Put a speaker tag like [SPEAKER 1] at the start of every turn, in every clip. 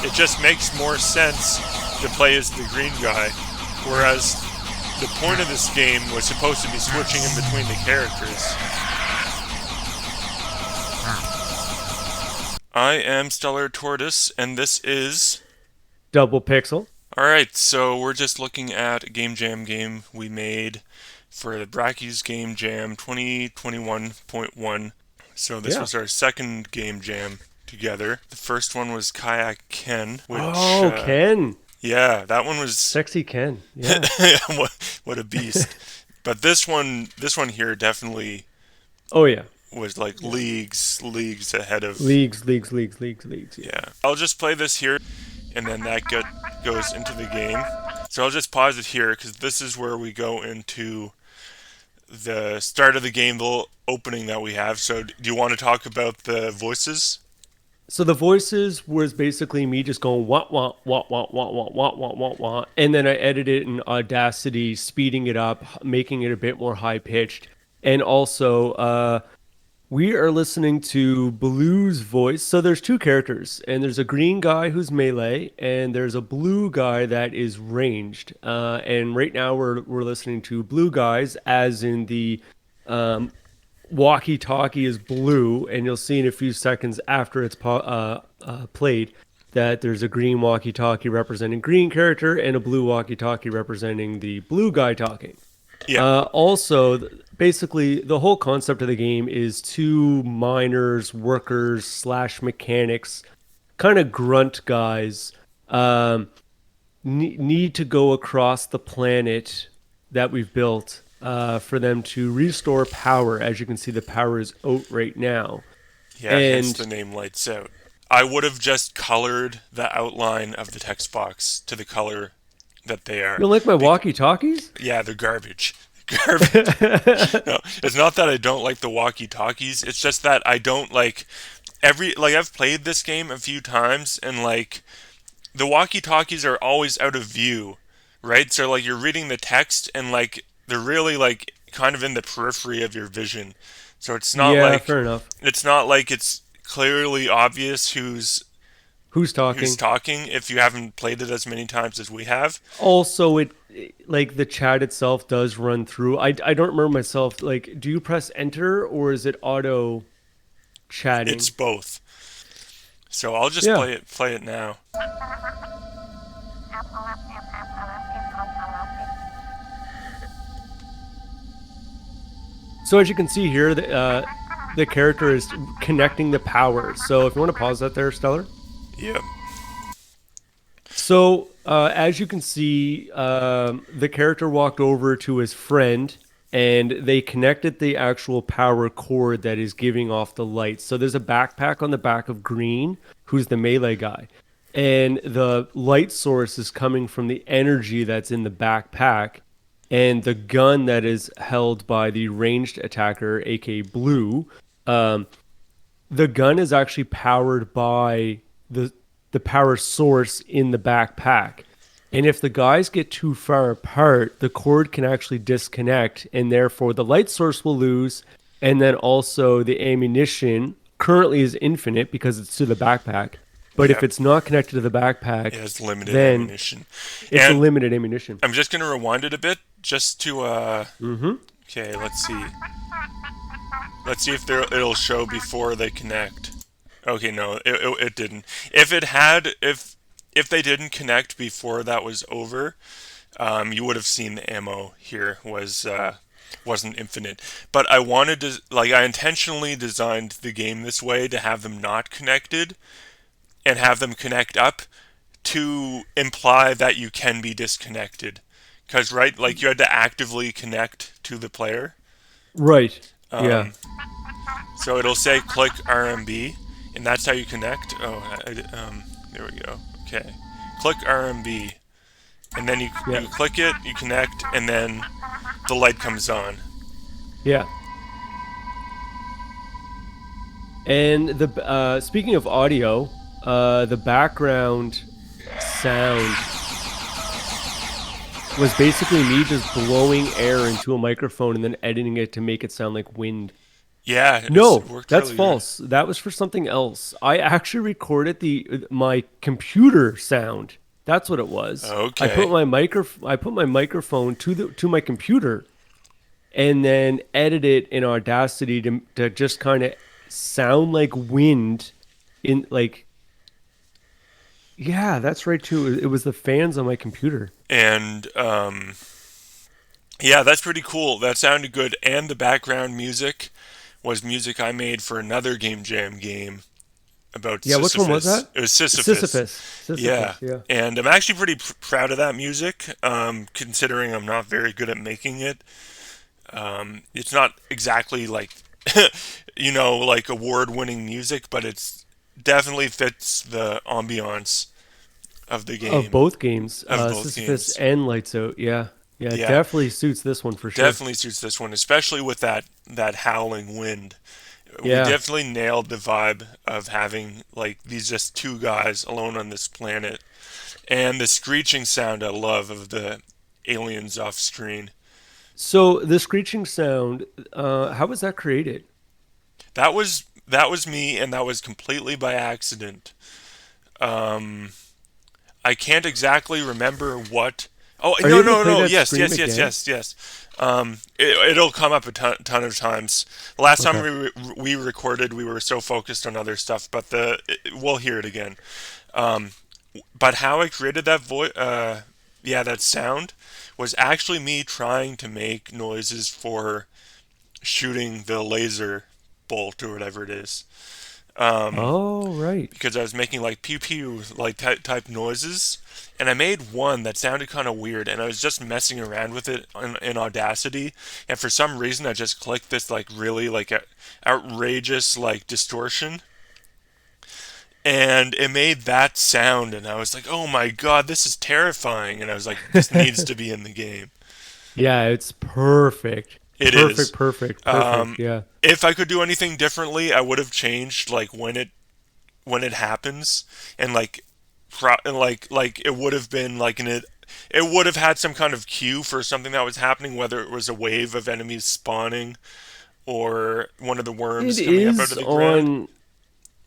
[SPEAKER 1] it just makes more sense to play as the green guy, whereas the point of this game was supposed to be switching in between the characters. I am Stellar Tortoise, and this is...
[SPEAKER 2] Double Pixel.
[SPEAKER 1] Alright, so we're just looking at a Game Jam game we made for the Brackeys Game Jam 2021.1. So this
[SPEAKER 2] Yeah.
[SPEAKER 1] was our second Game Jam together. The first one was Kayak Ken, which,
[SPEAKER 2] Oh, Ken.
[SPEAKER 1] yeah, that one was...
[SPEAKER 2] Sexy Ken. Yeah.
[SPEAKER 1] what a beast. But this one here definitely
[SPEAKER 2] Oh, yeah.
[SPEAKER 1] was like
[SPEAKER 2] Yeah.
[SPEAKER 1] leagues ahead of...
[SPEAKER 2] Leagues. Yeah.
[SPEAKER 1] Yeah. I'll just play this here, and then goes into the game. So I'll just pause it here, because this is where we go into the start of the game, the little opening that we have. So do you want to talk about the voices?
[SPEAKER 2] So the voices was basically me just going wah, and then I edited it in Audacity, speeding it up, making it a bit more high pitched, and also we are listening to Blue's voice. So there's two characters, and there's a green guy who's melee, and there's a blue guy that is ranged. And right now we're listening to Blue guys, as in the um, walkie-talkie is blue, and you'll see in a few seconds after it's played that there's a green walkie-talkie representing green character and a blue walkie-talkie representing the blue guy talking.
[SPEAKER 1] Yeah.
[SPEAKER 2] Basically, the whole concept of the game is two miners, workers slash mechanics, kind of grunt guys, um, need to go across the planet that we've built for them to restore power. As you can see, the power is out right now.
[SPEAKER 1] Yeah, hence
[SPEAKER 2] And
[SPEAKER 1] the name Lights Out. I would have just colored the outline of the text box to the color that they
[SPEAKER 2] you
[SPEAKER 1] are.
[SPEAKER 2] don't like my
[SPEAKER 1] Be-
[SPEAKER 2] walkie-talkies?
[SPEAKER 1] yeah, they're garbage. Garbage. No, it's not that I don't like the walkie-talkies. It's just that I don't like I've played this game a few times, and like the walkie-talkies are always out of view, right? So like you're reading the text, and like they're really like kind of in the periphery of your vision. So
[SPEAKER 2] Yeah, fair enough.
[SPEAKER 1] it's not like it's clearly obvious
[SPEAKER 2] Who's
[SPEAKER 1] who's
[SPEAKER 2] talking?
[SPEAKER 1] talking if you haven't played it as many times as we have.
[SPEAKER 2] Also, it like the chat itself does run through. I don't remember myself. Like, do you press enter or is it auto
[SPEAKER 1] It's
[SPEAKER 2] chatting?
[SPEAKER 1] both. So I'll just
[SPEAKER 2] Yeah.
[SPEAKER 1] play it now.
[SPEAKER 2] So as you can see here, the character is connecting the power. So if you want to pause that there, Stellar.
[SPEAKER 1] Yep.
[SPEAKER 2] So as you can see, the character walked over to his friend and they connected the actual power cord that is giving off the lights. So there's a backpack on the back of Green, who's the melee guy. And the light source is coming from the energy that's in the backpack. And the gun that is held by the ranged attacker, aka Blue, um, the gun is actually powered by the power source in the backpack. And if the guys get too far apart, the cord can actually disconnect, and therefore the light source will lose. And then also the ammunition currently is infinite because it's to the backpack. But if
[SPEAKER 1] Yep.
[SPEAKER 2] it's not connected to the
[SPEAKER 1] It
[SPEAKER 2] backpack,
[SPEAKER 1] has limited
[SPEAKER 2] then
[SPEAKER 1] ammunition.
[SPEAKER 2] it's a
[SPEAKER 1] And
[SPEAKER 2] limited ammunition.
[SPEAKER 1] I'm just gonna rewind it a bit just to
[SPEAKER 2] Mm-hmm.
[SPEAKER 1] okay, let's see. Let's see if it'll show before they connect. Okay, no, it didn't. If they didn't connect before that was over, you would have seen the ammo here wasn't infinite. But I wanted to I intentionally designed the game this way to have them not connected and have them connect up to imply that you can be disconnected. Because right, like you had to actively connect to the player.
[SPEAKER 2] Right. Yeah.
[SPEAKER 1] Um, so it'll say click RMB, and that's how you connect. There we go. Okay, click RMB, and then
[SPEAKER 2] Yeah.
[SPEAKER 1] you click it, you connect, and then the light comes on.
[SPEAKER 2] Yeah. And the speaking of audio, the background sound was basically me just blowing air into a microphone and then editing it to make it sound like wind.
[SPEAKER 1] Yeah, it
[SPEAKER 2] No,
[SPEAKER 1] worked
[SPEAKER 2] that's
[SPEAKER 1] really good.
[SPEAKER 2] false. That was for something else. I actually recorded the my computer sound. That's what it was.
[SPEAKER 1] Okay.
[SPEAKER 2] I put my microphone to my computer and then edit it in Audacity to just kind of sound like wind in like yeah, that's right too. It was the fans on my computer.
[SPEAKER 1] And yeah, that's pretty cool. That sounded good. And the background music was music I made for another Game Jam game about
[SPEAKER 2] Yeah, which one was
[SPEAKER 1] Sisyphus.
[SPEAKER 2] that?
[SPEAKER 1] It was Sisyphus.
[SPEAKER 2] Sisyphus.
[SPEAKER 1] Yeah.
[SPEAKER 2] Sisyphus, yeah.
[SPEAKER 1] And I'm actually pretty proud of that music, considering I'm not very good at making it. It's not exactly like, like award-winning music, but it's definitely fits the ambiance of the
[SPEAKER 2] Of
[SPEAKER 1] game,
[SPEAKER 2] both games,
[SPEAKER 1] of both
[SPEAKER 2] Sisyphus
[SPEAKER 1] games.
[SPEAKER 2] and Lights Out. Yeah. Yeah, it
[SPEAKER 1] Yeah,
[SPEAKER 2] definitely suits this one for sure.
[SPEAKER 1] definitely suits this one, especially with that howling wind. We
[SPEAKER 2] Yeah.
[SPEAKER 1] definitely nailed the vibe of having like these just two guys alone on this planet, and the screeching sound I love of the aliens off screen.
[SPEAKER 2] So the screeching sound, how was that created?
[SPEAKER 1] That was me, and that was completely by accident. I can't exactly remember what. Oh
[SPEAKER 2] Are you
[SPEAKER 1] no
[SPEAKER 2] able to
[SPEAKER 1] no
[SPEAKER 2] play
[SPEAKER 1] no!
[SPEAKER 2] that
[SPEAKER 1] Yes
[SPEAKER 2] scream
[SPEAKER 1] yes yes
[SPEAKER 2] again?
[SPEAKER 1] yes yes. It'll come up a ton of times. Last time
[SPEAKER 2] Okay.
[SPEAKER 1] we recorded, we were so focused on other stuff, but we'll hear it again. But how I created that voice, yeah, that sound, was actually me trying to make noises for shooting the laser bolt or whatever it is.
[SPEAKER 2] Oh, right.
[SPEAKER 1] Because I was making like pew pew like type noises, and I made one that sounded kind of weird, and I was just messing around with it in Audacity, and for some reason I just clicked this like really like outrageous like distortion, and it made that sound, and I was like, oh my god, this is terrifying, and I was like, this needs to be in the game.
[SPEAKER 2] Yeah, it's perfect.
[SPEAKER 1] It
[SPEAKER 2] Perfect,
[SPEAKER 1] is.
[SPEAKER 2] perfect, perfect.
[SPEAKER 1] Um,
[SPEAKER 2] Yeah.
[SPEAKER 1] if I could do anything differently, I would have changed like when it happens, and like it would have been like it would have had some kind of cue for something that was happening, whether it was a wave of enemies spawning or one of the
[SPEAKER 2] It
[SPEAKER 1] worms coming up out
[SPEAKER 2] is
[SPEAKER 1] of the ground.
[SPEAKER 2] on,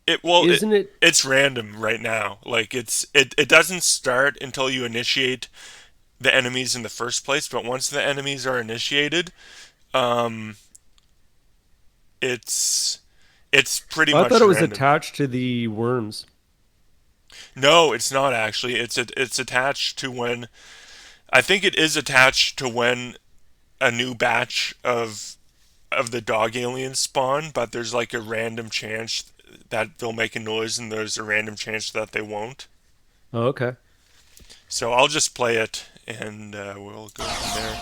[SPEAKER 1] It well it
[SPEAKER 2] isn't it?
[SPEAKER 1] it's random right now. Like it doesn't start until you initiate the enemies in the first place, but once the enemies are initiated, um it's it's pretty
[SPEAKER 2] I thought
[SPEAKER 1] much
[SPEAKER 2] it was
[SPEAKER 1] random.
[SPEAKER 2] attached to the worms.
[SPEAKER 1] No, it's not actually. It's attached to when I think it is attached to when a new batch of the dog aliens spawn, but there's like a random chance that they'll make a noise, and there's a random chance that they won't.
[SPEAKER 2] Oh, okay.
[SPEAKER 1] So I'll just play it, and we'll go from there.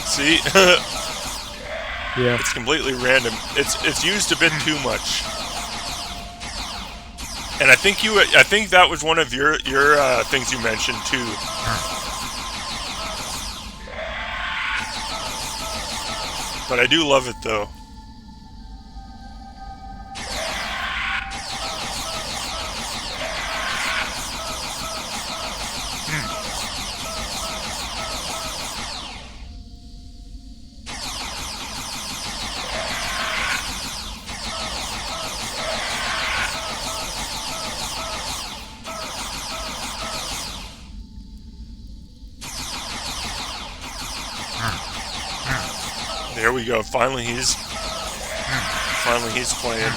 [SPEAKER 1] See,
[SPEAKER 2] Yeah.
[SPEAKER 1] it's completely random. It's used a bit too much, and I think that was one of your things you mentioned too. But I do love it though. There we go. Finally he's playing.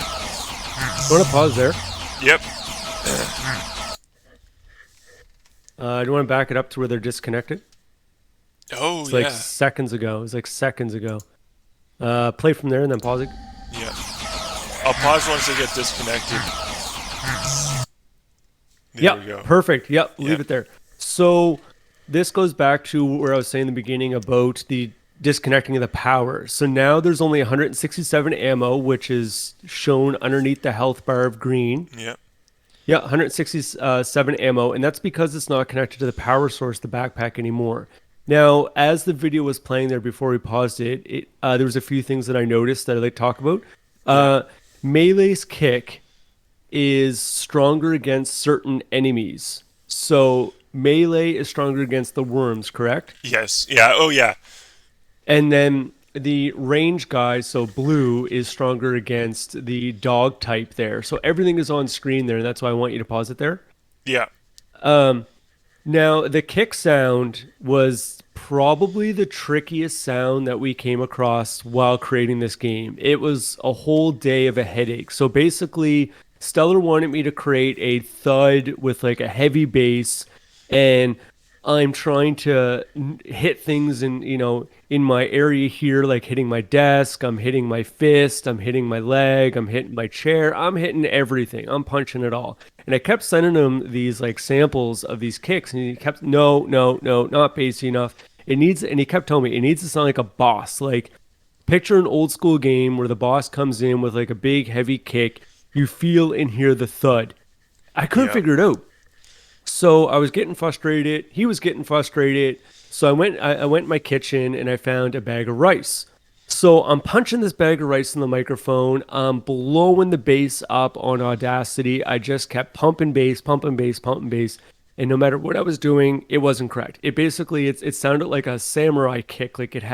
[SPEAKER 2] You want to pause there?
[SPEAKER 1] Yep.
[SPEAKER 2] Do you want to back it up to where they're disconnected?
[SPEAKER 1] Oh
[SPEAKER 2] It's like
[SPEAKER 1] yeah.
[SPEAKER 2] seconds ago. It was like seconds ago. Play from there and then pause it.
[SPEAKER 1] Yeah. I'll pause once they get disconnected. There we
[SPEAKER 2] Yep,
[SPEAKER 1] go.
[SPEAKER 2] perfect. Yep, leave
[SPEAKER 1] Yep.
[SPEAKER 2] it there. So this goes back to where I was saying in the beginning about the disconnecting of the power. So now there's only 167 ammo, which is shown underneath the health bar of green.
[SPEAKER 1] Yep.
[SPEAKER 2] Yeah, 167 ammo, and that's because it's not connected to the power source, the backpack anymore. Now, as the video was playing there before we paused there was a few things that I noticed that I'd like to talk about.
[SPEAKER 1] Yeah.
[SPEAKER 2] Uh, Melee's kick is stronger against certain enemies. So melee is stronger against the worms, correct?
[SPEAKER 1] Yes. Yeah. Oh yeah.
[SPEAKER 2] And then the range guy, so blue, is stronger against the dog type there. So everything is on screen there, and that's why I want you to pause it there.
[SPEAKER 1] Yeah.
[SPEAKER 2] Um, Now, the kick sound was probably the trickiest sound that we came across while creating this game. It was a whole day of a headache. So basically, Stellar wanted me to create a thud with like a heavy bass, and I'm trying to hit things in my area here, like hitting my desk, I'm hitting my fist, I'm hitting my leg, I'm hitting my chair, I'm hitting everything. I'm punching it all. And I kept sending him these like samples of these kicks, and he kept no, no, no, not bassy enough. It needs, and he kept telling me it needs to sound like a boss. Like picture an old school game where the boss comes in with like a big heavy kick. You feel and hear the thud. I couldn't
[SPEAKER 1] Yeah.
[SPEAKER 2] figure it out. So I was getting frustrated. He was getting frustrated. So I went in my kitchen and I found a bag of rice. So I'm punching this bag of rice in the microphone. I'm blowing the bass up on Audacity. I just kept pumping bass, pumping bass, pumping bass. And no matter what I was doing, it wasn't correct. It sounded like a samurai kick. Like it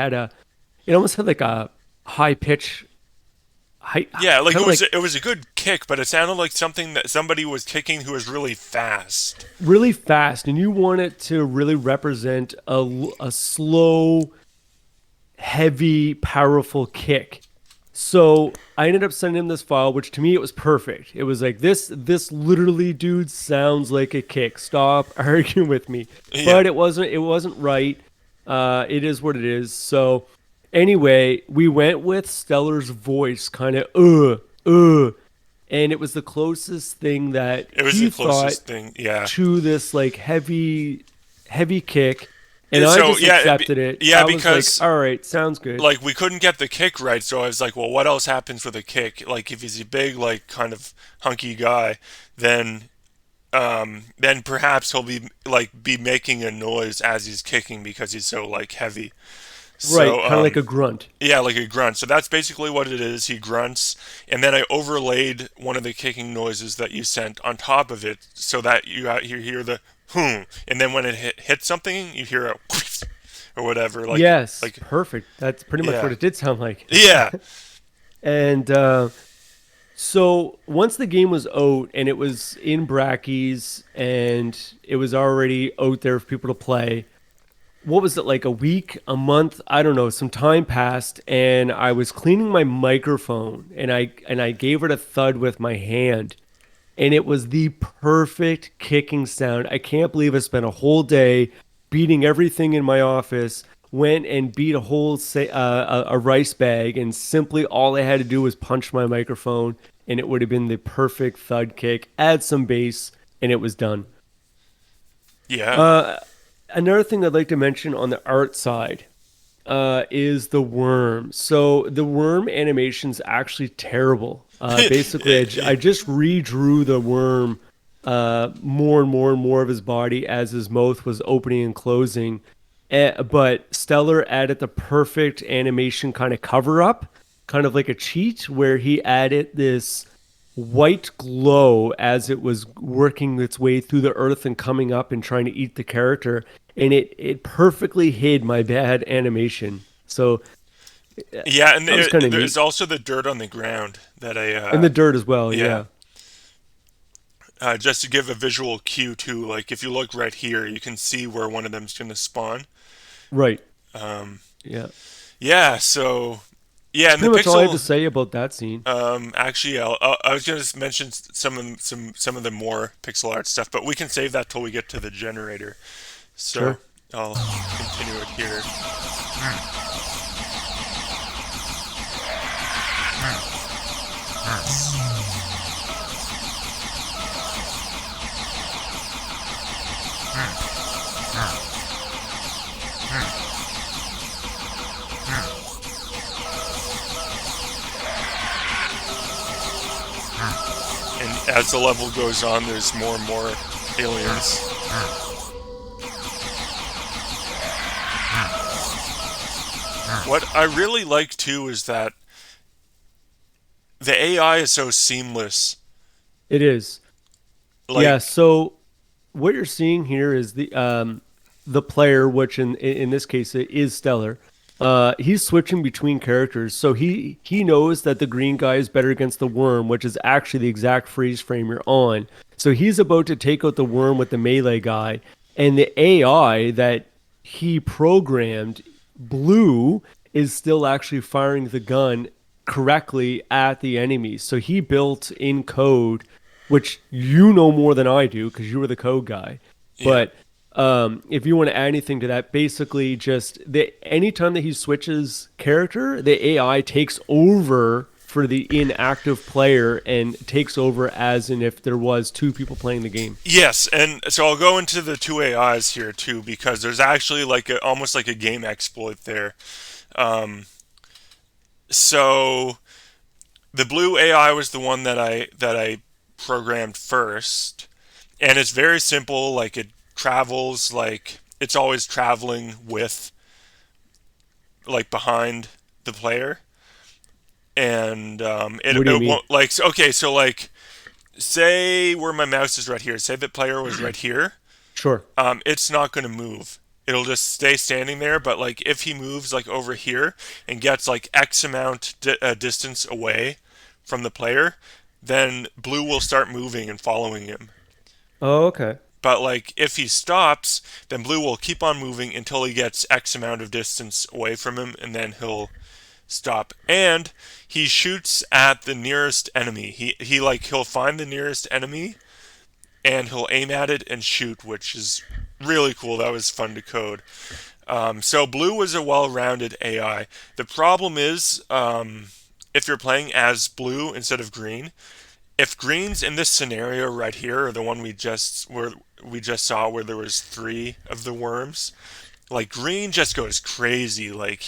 [SPEAKER 2] almost had like a high pitch, high,
[SPEAKER 1] Yeah. Like
[SPEAKER 2] kind of like
[SPEAKER 1] it was a good kick, but it sounded like something that somebody was kicking who was really fast.
[SPEAKER 2] really fast. And you want it to really represent a slow, heavy, powerful kick. So I ended up sending him this file, which to me it was perfect. It was like this literally, dude, sounds like a kick. Stop arguing with me.
[SPEAKER 1] Yeah.
[SPEAKER 2] But it wasn't right. It is what it is. So anyway, we went with Stellar's voice, kind of and it was the closest thing that
[SPEAKER 1] It was the
[SPEAKER 2] he thought
[SPEAKER 1] closest thing. Yeah.
[SPEAKER 2] to this like heavy kick, and I
[SPEAKER 1] So
[SPEAKER 2] just accepted it.
[SPEAKER 1] yeah,
[SPEAKER 2] I was like,
[SPEAKER 1] because
[SPEAKER 2] all right, sounds good.
[SPEAKER 1] like we couldn't get the kick right, so I was like, well, what else happens with a kick? Like if he's a big, like kind of hunky guy, then then perhaps he'll be making a noise as he's kicking because he's so like heavy.
[SPEAKER 2] Right,
[SPEAKER 1] So
[SPEAKER 2] kind of like a grunt.
[SPEAKER 1] yeah, like a grunt. So that's basically what it is. He grunts, and then I overlaid one of the kicking noises that you sent on top of it, so that you hear the and then when it hits something, you hear a or whatever.
[SPEAKER 2] Yes,
[SPEAKER 1] Like
[SPEAKER 2] perfect. That's pretty much what
[SPEAKER 1] yeah,
[SPEAKER 2] it did sound like.
[SPEAKER 1] yeah,
[SPEAKER 2] And so once the game was out and it was in Brackeys and it was already out there for people to play, what was it, like a week, a month? I don't know. Some time passed, and I was cleaning my microphone, and I gave it a thud with my hand, and it was the perfect kicking sound. I can't believe I spent a whole day beating everything in my office. Went and beat a a rice bag, and simply all I had to do was punch my microphone, and it would have been the perfect thud kick. Add some bass, and it was done.
[SPEAKER 1] yeah.
[SPEAKER 2] Uh, Another thing I'd like to mention on the art side is the worm. So the worm animation's actually terrible. Basically, I just redrew the worm more and more and more of his body as his mouth was opening and closing. But Stellar added the perfect animation kind of cover up, kind of like a cheat, where he added this white glow as it was working its way through the earth and coming up and trying to eat the character. And it perfectly hid my bad animation. So
[SPEAKER 1] Yeah, and
[SPEAKER 2] that was kind of
[SPEAKER 1] there's
[SPEAKER 2] neat.
[SPEAKER 1] also the dirt on the ground that I
[SPEAKER 2] And the dirt as well,
[SPEAKER 1] yeah.
[SPEAKER 2] yeah.
[SPEAKER 1] Just to give a visual cue too, like if you look right here, you can see where one of them's gonna spawn.
[SPEAKER 2] Right.
[SPEAKER 1] Um,
[SPEAKER 2] Yeah.
[SPEAKER 1] yeah, so yeah,
[SPEAKER 2] That's
[SPEAKER 1] and the
[SPEAKER 2] pretty much all I have to
[SPEAKER 1] pixel.
[SPEAKER 2] say about that scene.
[SPEAKER 1] Actually, I was gonna mention some of the more pixel art stuff, but we can save that till we get to the generator. So
[SPEAKER 2] Sure.
[SPEAKER 1] I'll continue it here. And as the level goes on, there's more and more aliens. What I really like too is that the AI is so seamless
[SPEAKER 2] It is. Yeah,
[SPEAKER 1] Like,
[SPEAKER 2] so what you're seeing here is the player, which in this case it is Stellar. He's switching between characters, so he knows that the green guy is better against the worm, which is actually the exact freeze frame you're on. So he's about to take out the worm with the melee guy, and the AI that he programmed, blue, is still actually firing the gun correctly at the enemy. So he built in code, which you know more than I do because you were the code guy.
[SPEAKER 1] yeah.
[SPEAKER 2] But if you want to add anything to that, basically just anytime that he switches character, the AI takes over for the inactive player and takes over as in if there was two people playing the game.
[SPEAKER 1] Yes, and so I'll go into the two AIs here too because there's actually like almost like a game exploit there. Um, so the blue AI was the one that I programmed first, and it's very simple. Like it travels, like it's always traveling with like behind the player, and
[SPEAKER 2] What do you
[SPEAKER 1] it
[SPEAKER 2] mean?
[SPEAKER 1] won't like okay. So like say where my mouse is right here. Say the player was right here.
[SPEAKER 2] Sure.
[SPEAKER 1] It's not going to move. It'll just stay standing there. But like if he moves like over here and gets like X amount distance away from the player, then blue will start moving and following him.
[SPEAKER 2] Oh, okay.
[SPEAKER 1] But like if he stops, then blue will keep on moving until he gets X amount of distance away from him, and then he'll stop. And he shoots at the nearest enemy. He'll find the nearest enemy and he'll aim at it and shoot, which is really cool. That was fun to code. So blue was a well-rounded AI. The problem is, if you're playing as blue instead of green, if green's in this scenario right here, or the one we just saw where there was three of the worms, like green just goes crazy. Like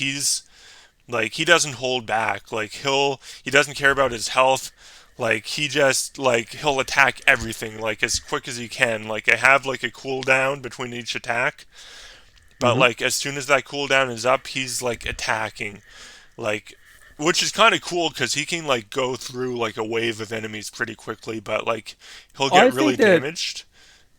[SPEAKER 1] he doesn't hold back. Like he doesn't care about his health. Like he just like he'll attack everything like as quick as he can. Like I have like a cooldown between each attack, but
[SPEAKER 2] Hmm.
[SPEAKER 1] like as soon as that cooldown is up, he's like attacking. Like which is kind of cool cuz he can like go through like a wave of enemies pretty quickly, but like he'll get
[SPEAKER 2] I
[SPEAKER 1] really
[SPEAKER 2] think that
[SPEAKER 1] damaged.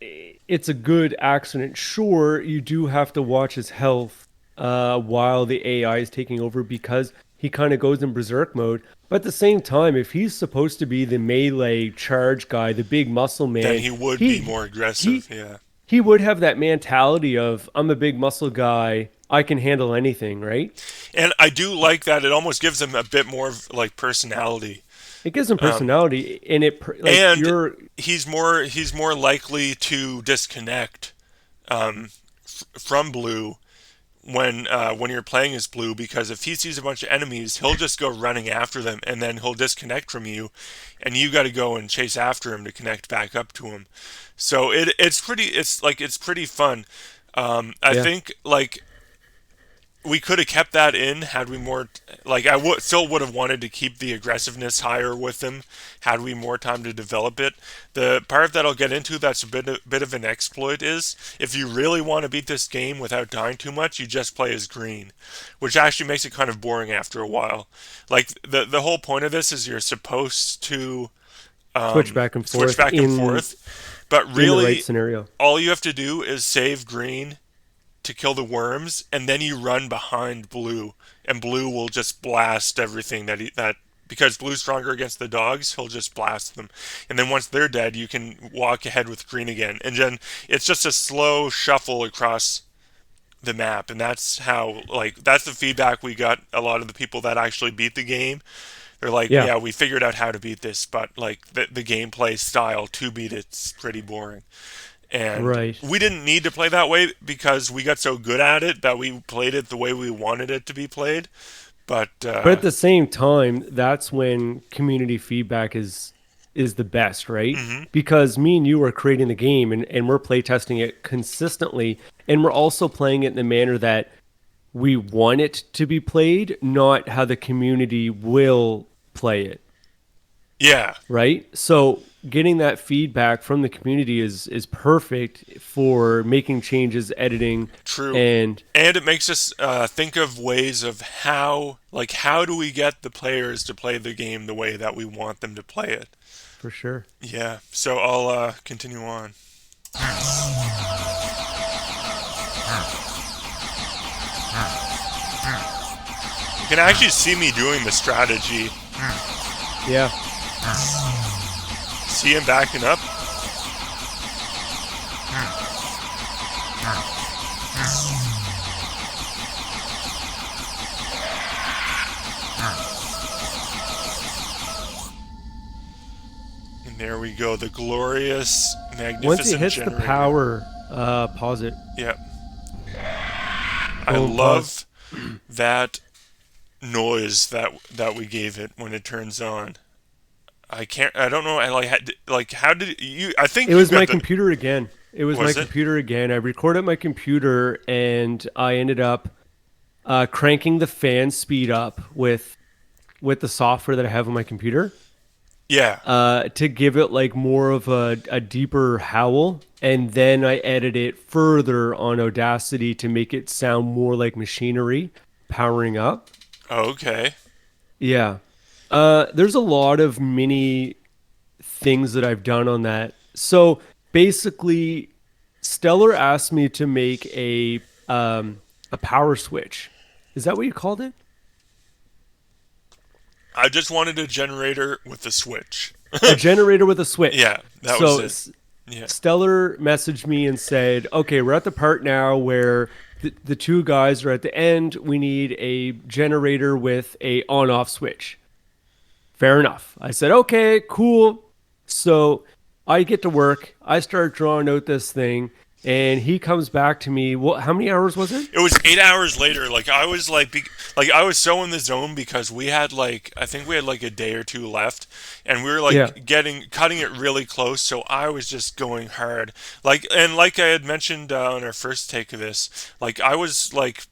[SPEAKER 2] it's a good accident. Sure, you do have to watch his health while the AI is taking over because he kind of goes in berserk mode. But at the same time, if he's supposed to be the melee charge guy, the big muscle
[SPEAKER 1] Then
[SPEAKER 2] man,
[SPEAKER 1] he would be
[SPEAKER 2] he
[SPEAKER 1] more aggressive,
[SPEAKER 2] he
[SPEAKER 1] yeah.
[SPEAKER 2] he would have that mentality of I'm a big muscle guy, I can handle anything, right?
[SPEAKER 1] And I do like that it almost gives him a bit more of, like personality.
[SPEAKER 2] It gives him
[SPEAKER 1] Um,
[SPEAKER 2] personality, and like
[SPEAKER 1] and
[SPEAKER 2] you're
[SPEAKER 1] he's more likely to disconnect from blue when you're playing as blue because if he sees a bunch of enemies, he'll just go running after them and then he'll disconnect from you, and you got to go and chase after him to connect back up to him. So it's pretty fun. I
[SPEAKER 2] yeah.
[SPEAKER 1] think like we could have kept that in had we more like I would still would have wanted to keep the aggressiveness higher with him had we more time to develop it. The part that I'll get into that's a bit of an exploit is if you really want to beat this game without dying too much, you just play as green, which actually makes it kind of boring after a while. Like the whole point of this is you're supposed to
[SPEAKER 2] Switch back and
[SPEAKER 1] switch
[SPEAKER 2] forth
[SPEAKER 1] back and forth, but
[SPEAKER 2] in the right
[SPEAKER 1] really
[SPEAKER 2] scenario.
[SPEAKER 1] all you have to do is save green to kill the worms, and then you run behind blue, and blue will just blast everything that because blue's stronger against the dogs, he'll just blast them, and then once they're dead, you can walk ahead with green again, and then it's just a slow shuffle across the map, and that's the feedback we got. A lot of the people that actually beat the game, they're like,
[SPEAKER 2] Yeah,
[SPEAKER 1] yeah, we figured out how to beat this, but like the gameplay style to beat it's pretty boring. And
[SPEAKER 2] right.
[SPEAKER 1] we didn't need to play that way because we got so good at it that we played it the way we wanted it to be played. But
[SPEAKER 2] But at the same time, that's when community feedback is the best, right?
[SPEAKER 1] mhm.
[SPEAKER 2] Because me and you are creating the game and we're play testing it consistently, and we're also playing it in the manner that we want it to be played, not how the community will play it,
[SPEAKER 1] Yeah,
[SPEAKER 2] right? So getting that feedback from the community is perfect for making changes, editing,
[SPEAKER 1] true.
[SPEAKER 2] and
[SPEAKER 1] And it makes us think of ways of how do we get the players to play the game the way that we want them to play it.
[SPEAKER 2] for sure.
[SPEAKER 1] Yeah. So I'll continue on. You can actually see me doing the strategy.
[SPEAKER 2] Yeah.
[SPEAKER 1] See him backing up. And there we go. The glorious,
[SPEAKER 2] Once it
[SPEAKER 1] magnificent
[SPEAKER 2] hits the
[SPEAKER 1] generator.
[SPEAKER 2] power, pause it.
[SPEAKER 1] Yep. I
[SPEAKER 2] Boom, pause.
[SPEAKER 1] love that noise that we gave it when it turns on. I can't. I don't know. I like. How did you? I think
[SPEAKER 2] It
[SPEAKER 1] you
[SPEAKER 2] was my
[SPEAKER 1] got the.
[SPEAKER 2] computer again. It was my
[SPEAKER 1] Was it?
[SPEAKER 2] computer again. I recorded my computer and I ended up cranking the fan speed up with the software that I have on my computer
[SPEAKER 1] Yeah.
[SPEAKER 2] to give it like more of a deeper howl. And then I edit it further on Audacity to make it sound more like machinery powering up.
[SPEAKER 1] Okay.
[SPEAKER 2] Yeah. There's a lot of mini things that I've done on that. So basically, Stellar asked me to make a power switch. Is that what you called it?
[SPEAKER 1] I just wanted a generator with a switch.
[SPEAKER 2] A generator with a switch.
[SPEAKER 1] Yeah, that was
[SPEAKER 2] So
[SPEAKER 1] it. Yeah.
[SPEAKER 2] Stellar messaged me and said, "Okay, we're at the part now where the two guys are at the end. We need a generator with a on-off switch." Fair enough. I said, "Okay, cool." So I get to work. I start drawing out this thing, and he comes back to me. What? How many hours was it?
[SPEAKER 1] It was 8 hours later. Like I was like I was so in the zone because we had like I think we had like a day or two left, and we were
[SPEAKER 2] Yeah.
[SPEAKER 1] like cutting it really close. So I was just going hard. Like I had mentioned on our first take of this, like I was like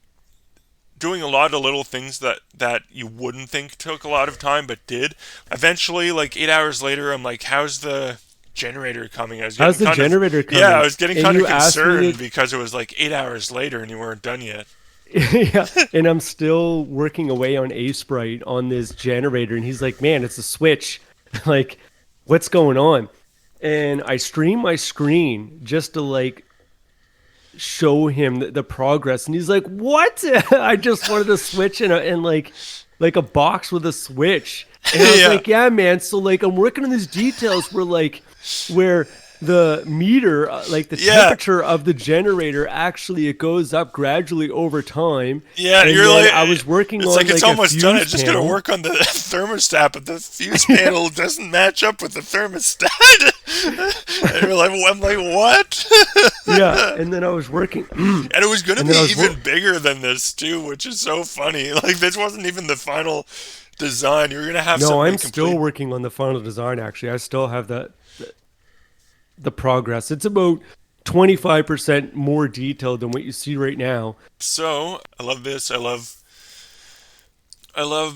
[SPEAKER 1] doing a lot of little things that you wouldn't think took a lot of time, but did. Eventually, like 8 hours later, I'm like, "How's the generator coming?" I was getting
[SPEAKER 2] How's the
[SPEAKER 1] kind of
[SPEAKER 2] generator
[SPEAKER 1] yeah, I
[SPEAKER 2] coming?
[SPEAKER 1] was getting
[SPEAKER 2] And
[SPEAKER 1] kind of
[SPEAKER 2] you asked me
[SPEAKER 1] concerned because it was like 8 hours later and you weren't done yet.
[SPEAKER 2] yeah, and I'm still working away on A Sprite on this generator, and he's like, "Man, it's a switch. Like, what's going on?" And I stream my screen just to like show him the progress, and he's like, "What?" I just wanted a switch and like a box with a switch, and I was
[SPEAKER 1] Yeah,
[SPEAKER 2] like, "Yeah, man." So like, I'm working on these details where the meter, like the
[SPEAKER 1] yeah,
[SPEAKER 2] temperature of the generator, actually it goes up gradually over time.
[SPEAKER 1] yeah.
[SPEAKER 2] And
[SPEAKER 1] You're
[SPEAKER 2] then
[SPEAKER 1] like,
[SPEAKER 2] I was working
[SPEAKER 1] it's
[SPEAKER 2] on
[SPEAKER 1] like it's
[SPEAKER 2] like a
[SPEAKER 1] almost done. I
[SPEAKER 2] fuse
[SPEAKER 1] just gotta
[SPEAKER 2] panel.
[SPEAKER 1] work on the thermostat, but the fuse panel doesn't match up with the thermostat. And you're like, I'm like, what?
[SPEAKER 2] Yeah, and then I was working, and
[SPEAKER 1] And it was gonna
[SPEAKER 2] then
[SPEAKER 1] be
[SPEAKER 2] I was
[SPEAKER 1] even bigger than this too, which is so funny. Like this wasn't even the final design. You were gonna have
[SPEAKER 2] no,
[SPEAKER 1] something
[SPEAKER 2] I'm still
[SPEAKER 1] complete.
[SPEAKER 2] working on the final design. Actually, I still have the progress. It's about 25% more detailed than what you see right now.
[SPEAKER 1] So I love this. I love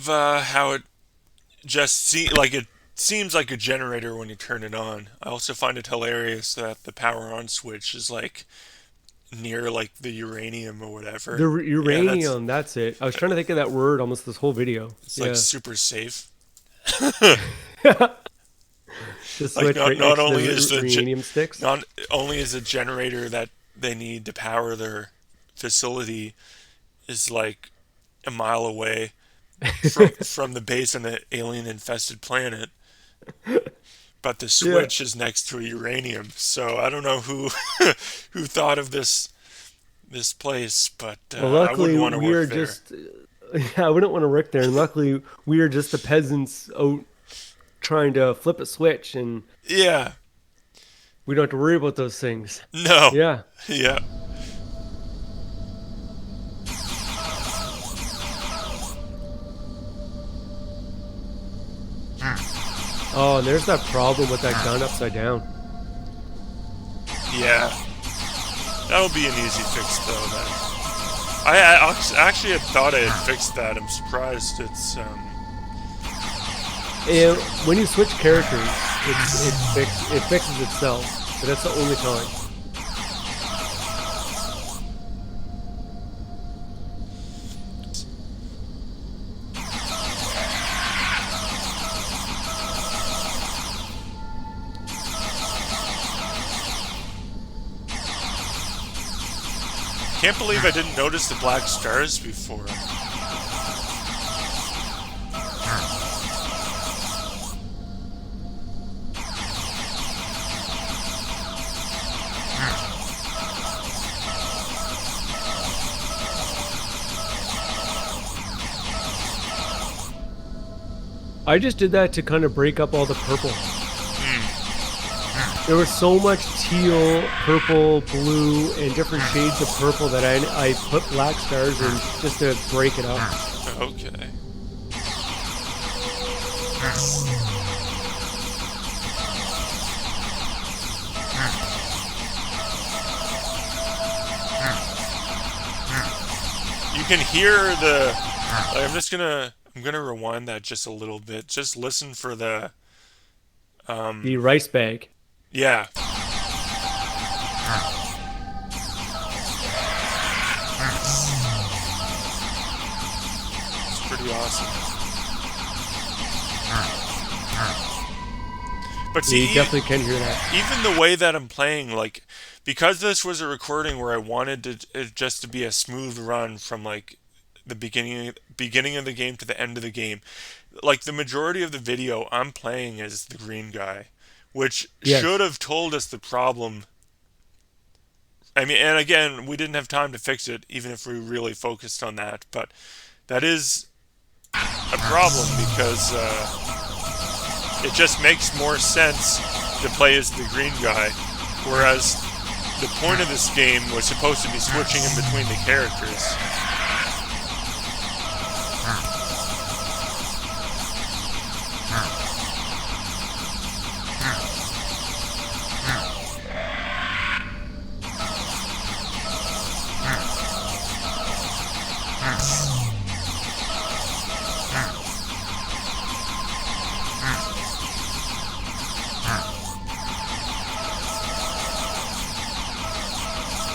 [SPEAKER 1] how it it seems like a generator when you turn it on. I also find it hilarious that the power on switch is like near like the uranium or
[SPEAKER 2] The
[SPEAKER 1] whatever. Yeah,
[SPEAKER 2] uranium, that's it. I was trying to think of that word almost this whole video.
[SPEAKER 1] it's like
[SPEAKER 2] Yeah.
[SPEAKER 1] super safe.
[SPEAKER 2] The
[SPEAKER 1] Like
[SPEAKER 2] switch right
[SPEAKER 1] not
[SPEAKER 2] next to
[SPEAKER 1] only
[SPEAKER 2] the uranium sticks.
[SPEAKER 1] not only is a generator that they need to power their facility is like a mile away from the base on an alien infested planet, but the
[SPEAKER 2] Yeah.
[SPEAKER 1] switch is next to a uranium. So I don't know who who thought of this place, but
[SPEAKER 2] Well,
[SPEAKER 1] I wouldn't
[SPEAKER 2] luckily
[SPEAKER 1] want to
[SPEAKER 2] we
[SPEAKER 1] work
[SPEAKER 2] are
[SPEAKER 1] there.
[SPEAKER 2] just, yeah, I wouldn't want to work there. And luckily we are just the peasants out trying to flip a switch and
[SPEAKER 1] Yeah.
[SPEAKER 2] we don't have to worry about those things.
[SPEAKER 1] No.
[SPEAKER 2] Yeah.
[SPEAKER 1] Yeah.
[SPEAKER 2] Oh, and there's that problem with that gun upside down.
[SPEAKER 1] Yeah. That'll be an easy fix though. I actually had thought I had fixed that. I'm surprised it's.
[SPEAKER 2] And when you switch characters, it fixes itself. But that's the only time.
[SPEAKER 1] Can't believe I didn't notice the black stars before.
[SPEAKER 2] I just did that to kind of break up all the purple. There was so much teal, purple, blue, and different shades of purple that I put black stars in just to break it up.
[SPEAKER 1] Okay. You can hear the. I'm gonna rewind that just a little bit. Just listen for the.
[SPEAKER 2] The rice bag.
[SPEAKER 1] Yeah. It's pretty awesome. But see,
[SPEAKER 2] You definitely can hear that.
[SPEAKER 1] even the way that I'm playing, like, because this was a recording where I wanted it just to be a smooth run from like the beginning of the game to the end of the game. Like the majority of the video, I'm playing as the green guy, which should
[SPEAKER 2] Yes.
[SPEAKER 1] have told us the problem. I mean, and again, we didn't have time to fix it, even if we really focused on that. But that is a problem because it just makes more sense to play as the green guy, whereas the point of this game was supposed to be switching in between the characters.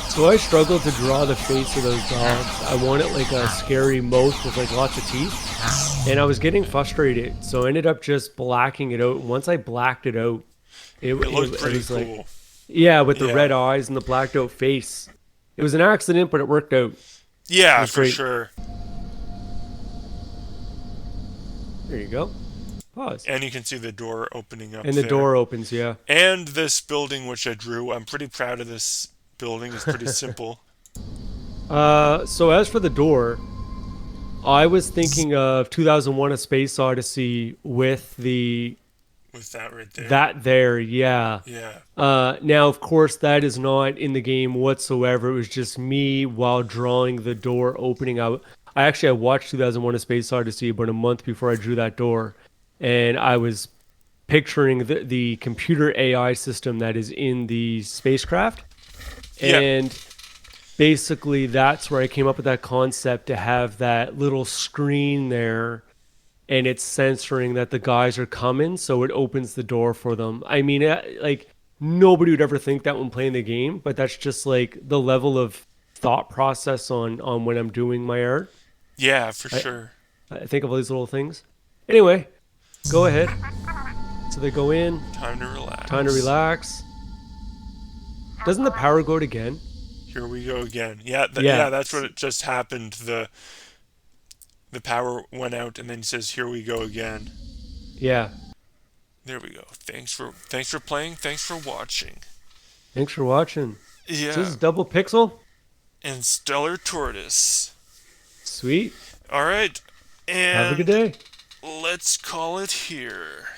[SPEAKER 2] So I struggled to draw the face of those dogs. I wanted like a scary mouth with like lots of teeth. And I was getting frustrated. So I ended up just blacking it out. Once I blacked it out,
[SPEAKER 1] It looked
[SPEAKER 2] it
[SPEAKER 1] pretty
[SPEAKER 2] was like,
[SPEAKER 1] cool.
[SPEAKER 2] yeah, with the red
[SPEAKER 1] Yeah.
[SPEAKER 2] eyes and the blacked out face. It was an accident, but it worked out. It
[SPEAKER 1] Yeah,
[SPEAKER 2] was
[SPEAKER 1] for
[SPEAKER 2] great.
[SPEAKER 1] sure.
[SPEAKER 2] There you go. Pause.
[SPEAKER 1] And you can see the door opening up
[SPEAKER 2] And the
[SPEAKER 1] there.
[SPEAKER 2] door opens, yeah.
[SPEAKER 1] And this building, which I drew, I'm pretty proud of this building. It's pretty simple.
[SPEAKER 2] So as for the door, I was thinking of 2001: A Space Odyssey with the
[SPEAKER 1] With that right there.
[SPEAKER 2] that there, yeah.
[SPEAKER 1] Yeah.
[SPEAKER 2] Now, of course, that is not in the game whatsoever. It was just me while drawing the door opening. I watched 2001: A Space Odyssey about a month before I drew that door, and I was picturing the computer AI system that is in the spacecraft,
[SPEAKER 1] Yeah.
[SPEAKER 2] and basically that's where I came up with that concept to have that little screen there and it's censoring that the guys are coming, so it opens the door for them. I mean, like nobody would ever think that when playing the game, but that's just like the level of thought process on when I'm doing my art.
[SPEAKER 1] Yeah, for
[SPEAKER 2] I,
[SPEAKER 1] sure.
[SPEAKER 2] I think of all these little things. Anyway, go ahead. So they go in,
[SPEAKER 1] Time to
[SPEAKER 2] time to
[SPEAKER 1] relax.
[SPEAKER 2] relax. Doesn't the power go out again?
[SPEAKER 1] Here we go again. Yeah,
[SPEAKER 2] Yeah,
[SPEAKER 1] that's what it just happened. The power went out, and then it says, "Here we go again."
[SPEAKER 2] yeah.
[SPEAKER 1] There we go. Thanks for playing. Thanks for watching.
[SPEAKER 2] Thanks for watching. So this
[SPEAKER 1] Yeah,
[SPEAKER 2] is Double Pixel.
[SPEAKER 1] and Stellar Tortoise.
[SPEAKER 2] Sweet.
[SPEAKER 1] All right,
[SPEAKER 2] Have a good
[SPEAKER 1] and
[SPEAKER 2] day.
[SPEAKER 1] let's call it here.